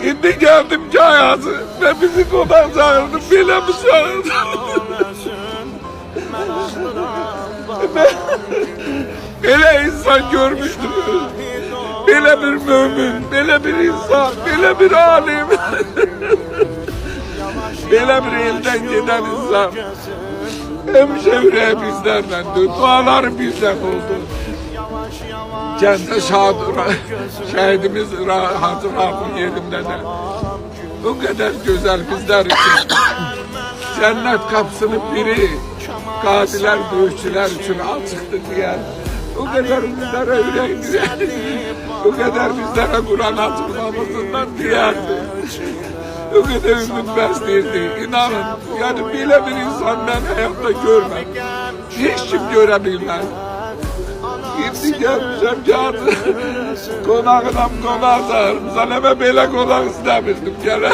Şimdi geldim Cayazı ve bizi konak çağırdı, bile mi çağırdı? Böyle insan görmüştüm. Böyle bir mümin, böyle bir insan, böyle bir alim. Böyle bir elden giden insan. Hemşevre bizlerden, duaları bizden oldu. Cennet şehidimiz Hazır Hafız yerinde de o kadar güzel bizler için. Cennet kapısının biri kaziler, dövüşçüler için açıktı diye. O kadar bizlere yüreğimize, o kadar bizlere Kur'an açıklamasından diyerdi. O kadar ümit besleyirdi. İnanın, yani böyle bir insan ben hayatta görmem. Hiç kim görebilmez. Şimdi gelmişim kağıdı. Konağına konağı çağırmışlar. Ama böyle konak istemiştim gene.